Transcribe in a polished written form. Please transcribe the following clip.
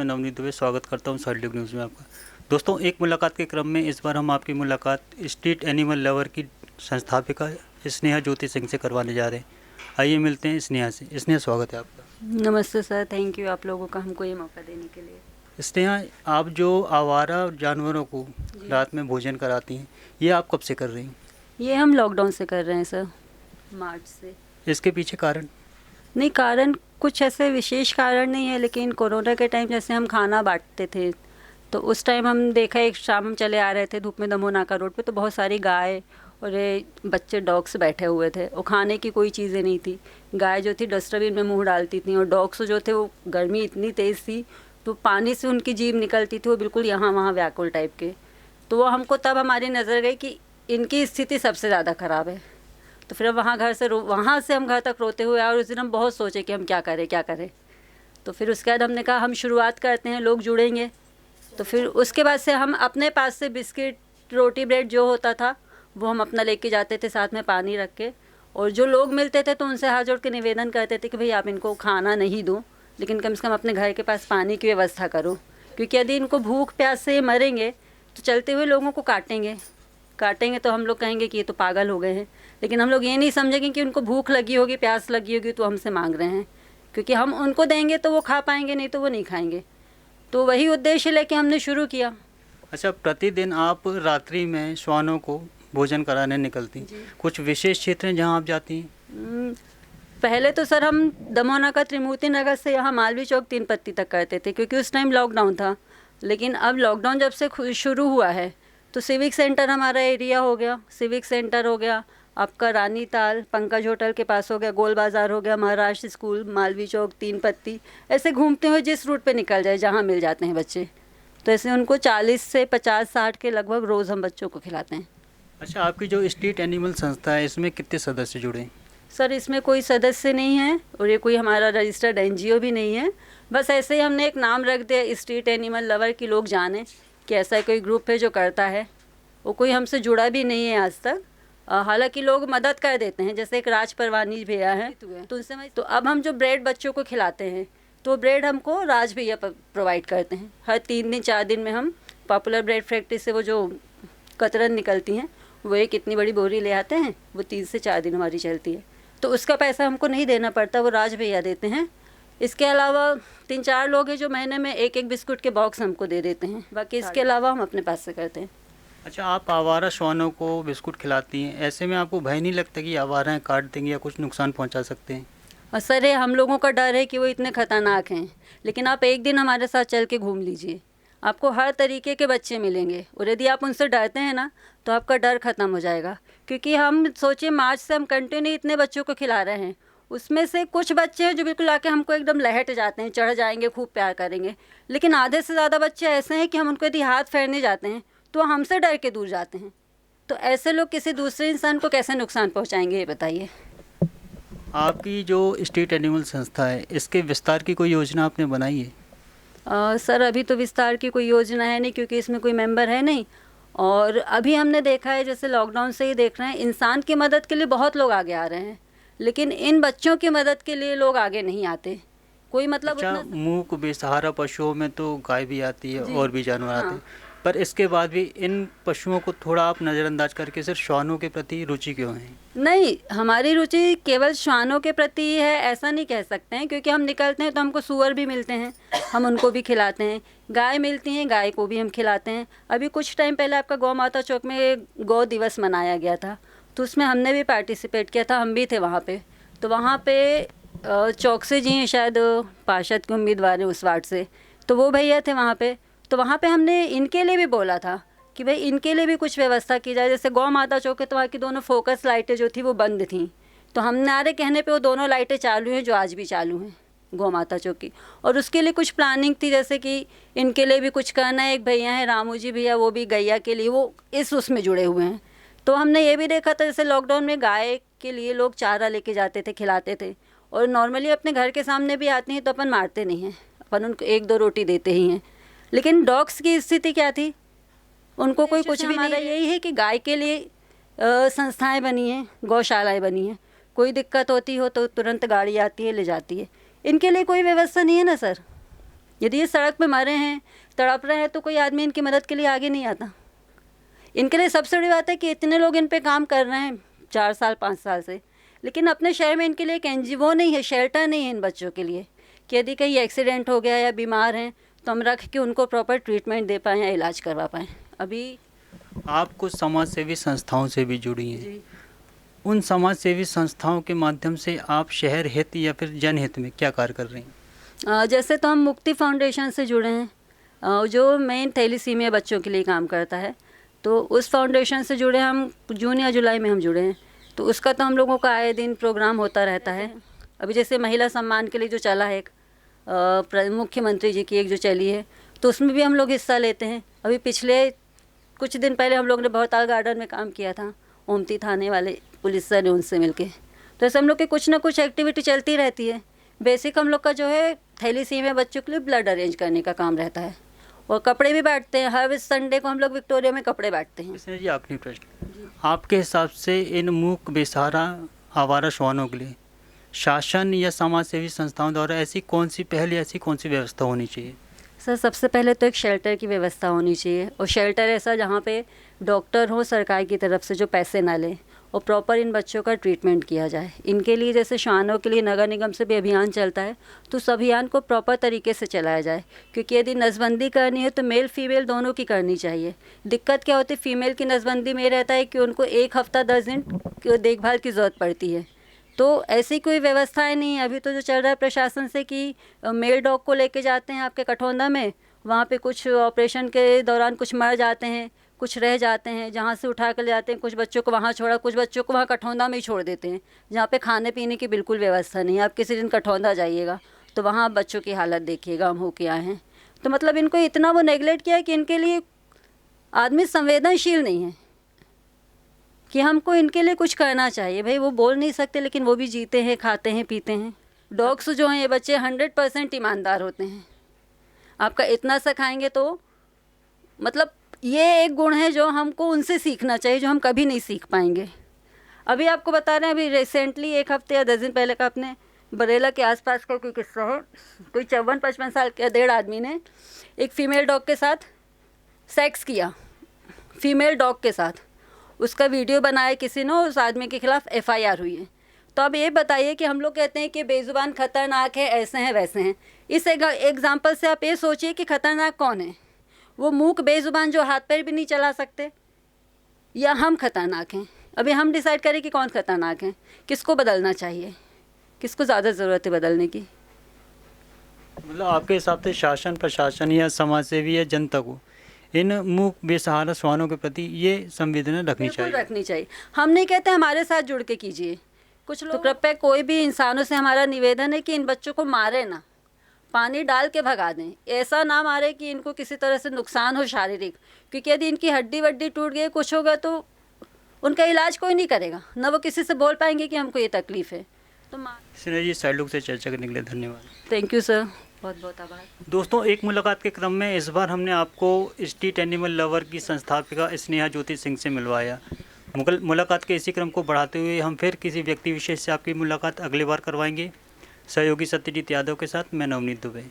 नवनीत दुबे स्वागत करता हूं सॉलिड न्यूज़ में आपका। दोस्तों, एक मुलाकात के क्रम में इस बार हम आपकी मुलाकात स्ट्रीट एनिमल लवर की संस्थापिका स्नेहा ज्योति सिंह से करवाने जा रहे हैं। आइए मिलते हैं स्नेहा से। स्नेहा, स्वागत है आपका। नमस्ते सर, थैंक यू आप लोगों का हमको ये मौका देने के लिए। स्नेहा, आप जो आवारा जानवरों को रात में भोजन कराती हैं, ये आप कब से कर रही हैं? ये हम लॉकडाउन से कर रहे हैं सर, मार्च से। इसके पीछे कारण? नहीं, कारण कुछ ऐसे विशेष कारण नहीं है, लेकिन कोरोना के टाइम जैसे हम खाना बांटते थे तो उस टाइम हम देखा, एक शाम हम चले आ रहे थे धूप में दमोह नाका रोड पे, तो बहुत सारी गाय और ये बच्चे डॉग्स बैठे हुए थे और खाने की कोई चीज़ें नहीं थी। गाय जो थी डस्टबिन में मुंह डालती थी और डॉग्स जो थे वो गर्मी इतनी तेज़ थी तो पानी से उनकी जीभ निकलती थी, वो बिल्कुल यहाँ वहाँ व्याकुल टाइप के। तो वो हमको तब हमारी नज़र गई कि इनकी स्थिति सबसे ज़्यादा ख़राब है। तो फिर वहाँ वहाँ से हम घर तक रोते हुए आए और उस दिन हम बहुत सोचे कि हम क्या करें। तो फिर उसके बाद हमने कहा हम शुरुआत करते हैं, लोग जुड़ेंगे। तो फिर उसके बाद से हम अपने पास से बिस्किट, रोटी, ब्रेड जो होता था वो हम अपना लेके जाते थे, साथ में पानी रख के। और जो लोग मिलते थे तो उनसे हाथ जोड़ के निवेदन करते थे कि भाई आप इनको खाना नहीं दो, लेकिन कम से कम अपने घर के पास पानी की व्यवस्था करो, क्योंकि यदि इनको भूख प्यास से मरेंगे तो चलते हुए लोगों को काटेंगे तो हम लोग कहेंगे कि ये तो पागल हो गए हैं। लेकिन हम लोग ये नहीं समझेंगे कि उनको भूख लगी होगी, प्यास लगी होगी तो हमसे मांग रहे हैं, क्योंकि हम उनको देंगे तो वो खा पाएंगे, नहीं तो वो नहीं खाएंगे। तो वही उद्देश्य लेके हमने शुरू किया। अच्छा, प्रतिदिन आप रात्रि में श्वानों को भोजन कराने निकलती, कुछ विशेष क्षेत्र हैं जहाँ आप जाती हैं? पहले तो सर हम दमोह नाका त्रिमूर्ति नगर से यहाँ मालवीय चौक 3 पत्ती तक करते थे, क्योंकि उस टाइम लॉकडाउन था। लेकिन अब लॉकडाउन जब से शुरू हुआ है तो सिविक सेंटर हमारा एरिया हो गया, सिविक सेंटर हो गया आपका, रानी ताल पंकज होटल के पास हो गया, गोल बाज़ार हो गया, महाराष्ट्र स्कूल, मालवीय चौक, 3 पत्ती, ऐसे घूमते हुए जिस रूट पे निकल जाए जहाँ मिल जाते हैं बच्चे, तो ऐसे उनको 40 से 50-60 के लगभग रोज़ हम बच्चों को खिलाते हैं। अच्छा, आपकी जो स्ट्रीट एनिमल संस्था है इसमें कितने सदस्य जुड़े हैं? सर इसमें कोई सदस्य नहीं है और ये कोई हमारा रजिस्टर्ड NGO भी नहीं है। बस ऐसे ही हमने एक नाम रख दिया स्ट्रीट एनिमल लवर, की लोग जाने कि ऐसा कोई ग्रुप है जो करता है। वो कोई हमसे जुड़ा भी नहीं है आज तक। हालांकि लोग मदद कर देते हैं, जैसे एक राज परवानी भैया हैं तो उनसे तो अब हम जो ब्रेड बच्चों को खिलाते हैं तो ब्रेड हमको राज भैया प्रोवाइड करते हैं। हर 3 दिन 4 दिन में हम पॉपुलर ब्रेड फैक्ट्री से वो जो कतरन निकलती हैं वो एक इतनी बड़ी बोरी ले आते हैं, वो 3 से 4 दिन हमारी चलती है। तो उसका पैसा हमको नहीं देना पड़ता, वो राज भैया देते हैं। इसके अलावा 3-4 लोग हैं जो महीने में एक बिस्कुट के बॉक्स हमको दे देते हैं, बाकी इसके अलावा हम अपने पास से करते हैं। अच्छा, आप आवारा श्वानों को बिस्कुट खिलाती हैं, ऐसे में आपको भय नहीं लगता कि आवाराएं काट देंगे या कुछ नुकसान पहुंचा सकते हैं? और सर ये हम लोगों का डर है कि वो इतने ख़तरनाक हैं, लेकिन आप एक दिन हमारे साथ चल के घूम लीजिए, आपको हर तरीके के बच्चे मिलेंगे और यदि आप उनसे डरते हैं ना तो आपका डर ख़त्म हो जाएगा। क्योंकि हम सोचिए मार्च से हम कंटिन्यू इतने बच्चों को खिला रहे हैं, उसमें से कुछ बच्चे हैं जो बिल्कुल आके हमको एकदम लहट जाते हैं, चढ़ जाएंगे, खूब प्यार करेंगे। लेकिन आधे से ज़्यादा बच्चे ऐसे हैं कि हम उनको यदि हाथ फेरने जाते हैं तो हमसे डर के दूर जाते हैं। तो ऐसे लोग किसी दूसरे इंसान को कैसे नुकसान पहुँचाएंगे, ये बताइए। आपकी जो स्ट्रीट एनिमल संस्था है इसके विस्तार की कोई योजना आपने बनाई है? सर अभी तो विस्तार की कोई योजना है नहीं, क्योंकि इसमें कोई मेंबर है नहीं। और अभी हमने देखा है, जैसे लॉकडाउन से ही देख रहे हैं, इंसान की मदद के लिए बहुत लोग आगे आ रहे हैं, लेकिन इन बच्चों की मदद के लिए लोग आगे नहीं आते। कोई मतलब अच्छा, मूक बेसहारा पशुओं में तो गाय भी आती है और भी जानवर आते हैं, पर इसके बाद भी इन पशुओं को थोड़ा आप नज़रअंदाज करके सिर्फ श्वानों के प्रति रुचि क्यों है? नहीं, हमारी रुचि केवल श्वानों के प्रति है ऐसा नहीं कह सकते हैं, क्योंकि हम निकलते हैं तो हमको सूअर भी मिलते हैं, हम उनको भी खिलाते हैं। गाय मिलती हैं, गाय को भी हम खिलाते हैं। अभी कुछ टाइम पहले आपका गौ माता चौक में गौ दिवस मनाया गया था, तो उसमें हमने भी पार्टिसिपेट किया था, हम भी थे वहाँ पे। तो वहाँ पे चौकसे जी हैं, शायद पार्षद के उम्मीदवार हैं उस वार्ड से, तो वो भैया थे वहाँ पे। तो वहाँ पे हमने इनके लिए भी बोला था कि भाई इनके लिए भी कुछ व्यवस्था की जाए। जैसे गौ माता चौक है तो वहाँ की दोनों फोकस लाइटें जो थी वो बंद थी, तो हमारे कहने पे वो दोनों लाइटें चालू हैं, जो आज भी चालू हैं गौ माता चौक की। और उसके लिए कुछ प्लानिंग थी, जैसे कि इनके लिए भी कुछ करना है। एक भैया हैं रामू जी भैया, वो भी गैया के लिए वो उसमें जुड़े हुए हैं। तो हमने ये भी देखा था, जैसे लॉकडाउन में गाय के लिए लोग चारा लेके जाते थे, खिलाते थे, और नॉर्मली अपने घर के सामने भी आती हैं तो अपन मारते नहीं हैं, अपन उनको 1-2 रोटी देते ही हैं। लेकिन डॉग्स की स्थिति क्या थी, उनको कोई कुछ भी नहीं। यही है कि गाय के लिए संस्थाएं बनी हैं, गौशालाएं बनी हैं, कोई दिक्कत होती हो तो तुरंत गाड़ी आती है, ले जाती है। इनके लिए कोई व्यवस्था नहीं है ना सर, यदि ये सड़क पे मरे हैं, तड़प रहे हैं, तो कोई आदमी इनकी मदद के लिए आगे नहीं आता। इनके लिए सबसे बड़ी बात है कि इतने लोग इन पे काम कर रहे हैं 4 साल 5 साल से, लेकिन अपने शहर में इनके लिए एक NGO नहीं है, शेल्टर नहीं है इन बच्चों के लिए कि यदि कहीं एक्सीडेंट हो गया या बीमार हैं तो हम रख के उनको प्रॉपर ट्रीटमेंट दे पाएँ या इलाज करवा पाएँ। अभी आप कुछ समाज सेवी संस्थाओं से भी जुड़ी हैं। जी, उन समाज सेवी संस्थाओं के माध्यम से आप शहर हित या फिर जनहित में क्या कार्य कर रही हैं? जैसे तो हम मुक्ति फाउंडेशन से जुड़े हैं, जो मेन थैलीसीमिया बच्चों के लिए काम करता है, तो उस फाउंडेशन से जुड़े हम जून या जुलाई में हम जुड़े हैं। तो उसका तो हम लोगों का आए दिन प्रोग्राम होता रहता है। अभी जैसे महिला सम्मान के लिए जो चला है, एक मुख्यमंत्री जी की एक जो चली है, तो उसमें भी हम लोग हिस्सा लेते हैं। अभी पिछले कुछ दिन पहले हम लोग ने बहुताल गार्डन में काम किया था, ओमती थाने वाले पुलिस सर ने उनसे मिलके। तो ऐसे हम लोग की कुछ ना कुछ एक्टिविटी चलती रहती है। बेसिक हम लोग का जो है थैलीसीमिया बच्चों के लिए ब्लड अरेंज करने का काम रहता है, और कपड़े भी बांटते हैं। हर संडे को हम लोग विक्टोरिया में कपड़े बांटते हैं। इसमें जी आखिरी प्रश्न, आपके हिसाब से इन मूक बेसहारा आवारा श्वानों के लिए शासन या समाज सेवी संस्थाओं द्वारा ऐसी कौन सी पहल या ऐसी कौन सी व्यवस्था होनी चाहिए? सर, सबसे पहले तो एक शेल्टर की व्यवस्था होनी चाहिए, और शेल्टर ऐसा जहाँ पे डॉक्टर हो सरकार की तरफ से जो पैसे ना लें, और प्रॉपर इन बच्चों का ट्रीटमेंट किया जाए। इनके लिए जैसे श्वानों के लिए नगर निगम से भी अभियान चलता है, तो उस अभियान को प्रॉपर तरीके से चलाया जाए, क्योंकि यदि नसबंदी करनी है तो मेल फीमेल दोनों की करनी चाहिए। दिक्कत क्या होती है फीमेल की नसबंदी में रहता है कि उनको 1 हफ्ता 10 दिन देखभाल की ज़रूरत पड़ती है, तो ऐसी कोई व्यवस्थाएं नहीं है। अभी तो जो चल रहा है प्रशासन से कि मेल डॉग को लेके जाते हैं आपके कठौंदा में, वहाँ पे कुछ ऑपरेशन के दौरान कुछ मर जाते हैं, कुछ रह जाते हैं, जहाँ से उठा कर ले जाते हैं, कुछ बच्चों को वहाँ छोड़ा, कुछ बच्चों को वहाँ कठौंदा में ही छोड़ देते हैं, जहाँ पे खाने पीने की बिल्कुल व्यवस्था नहीं है। आप किसी दिन कठौंदा जाइएगा तो वहाँ आप बच्चों की हालत देखिएगा, हम होके आए हैं। तो मतलब इनको इतना वो नेगलेक्ट किया है कि इनके लिए आदमी संवेदनशील नहीं है कि हमको इनके लिए कुछ करना चाहिए। भाई वो बोल नहीं सकते, लेकिन वो भी जीते हैं, खाते हैं, पीते हैं। डॉग्स जो हैं ये बच्चे 100% ईमानदार होते हैं। आपका इतना सा खाएंगे तो मतलब ये एक गुण है जो हमको उनसे सीखना चाहिए, जो हम कभी नहीं सीख पाएंगे। अभी आपको बता रहे हैं, अभी रिसेंटली 1 हफ्ते या 10 दिन पहले का अपने बरेला के आसपास का कोई किस्सा है। कोई 54-55 साल के 1.5 आदमी ने एक फ़ीमेल डॉग के साथ सेक्स किया, फीमेल डॉग के साथ। उसका वीडियो बनाया किसी ने, उस आदमी के खिलाफ FIR हुई है। तो अब ये बताइए कि हम लोग कहते हैं कि बेज़ुबान खतरनाक है, ऐसे हैं वैसे हैं। इस एग्जाम्पल से आप ये सोचिए कि खतरनाक कौन है, वो मूक बेज़ुबान जो हाथ पैर भी नहीं चला सकते, या हम खतरनाक हैं? अभी हम डिसाइड करें कि कौन खतरनाक है, किसको बदलना चाहिए, किसको ज़्यादा ज़रूरत है बदलने की। मतलब आपके हिसाब से शासन प्रशासन या समाज सेवी या जनता को इन मूक बेसहारा श्वानों के प्रति ये संवेदना रखनी बिल्कुल चाहिए। रखनी चाहिए। हम नहीं कहते हमारे साथ जुड़ के कीजिए कुछ लोग, तो कृपया कोई भी इंसानों से हमारा निवेदन है कि इन बच्चों को मारे ना, पानी डाल के भगा दें। ऐसा ना मारे कि इनको किसी तरह से नुकसान हो शारीरिक, क्योंकि यदि इनकी हड्डी वड्डी टूट गई, कुछ होगा तो उनका इलाज कोई नहीं करेगा, ना वो किसी से बोल पाएंगे कि हमको ये तकलीफ़ है। तो स्नेहा जी, सैलूक से चर्चा करने के लिए धन्यवाद। थैंक यू सर, बहुत बहुत आभार। दोस्तों, एक मुलाकात के क्रम में इस बार हमने आपको स्ट्रीट एनिमल लवर की संस्थापिका स्नेहा ज्योति सिंह से मिलवाया। मुलाकात के इसी क्रम को बढ़ाते हुए हम फिर किसी व्यक्ति विशेष से आपकी मुलाकात अगली बार करवाएंगे। सहयोगी सत्यजीत यादव के साथ मैं नवनीत दुबे।